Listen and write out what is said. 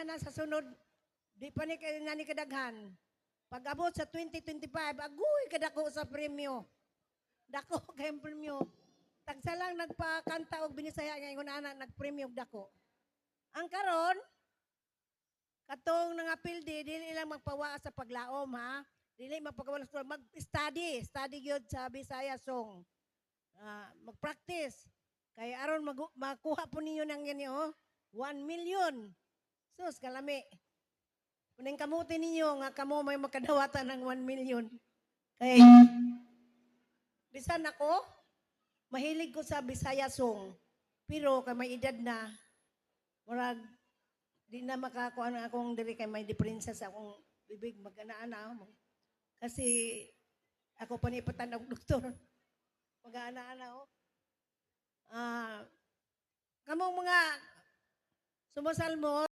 Diha na sa sunod, di pa ni nani kadaghan. Pag abot sa 2025, agoy kadako sa premyo. Dako kayong premyo. Tagsa lang nagpakanta og binisaya nga ingon ana nagpremyo og dako. Ang karon katong nangapil dili lang magpawa sa paglaom ha. Dili magpagawa mag-study, study gyud sa Bisaya song. Mag-practice. Kay aron makuha po ninyo ng ganyo, 1 million. Sus, kalami. Kuning kamuti ninyo nga kamo may makadawatan ng 1 million. Kay bisan ako, mahilig ko sa Bisaya song. Pero kay may edad na, murag di na makakuha na akong diri kay may diferensya sa akong bibig mag-ana-ana mo. Kasi ako panipatan og doktor. Mag-ana-ana oh. Kamong mga sumasalmo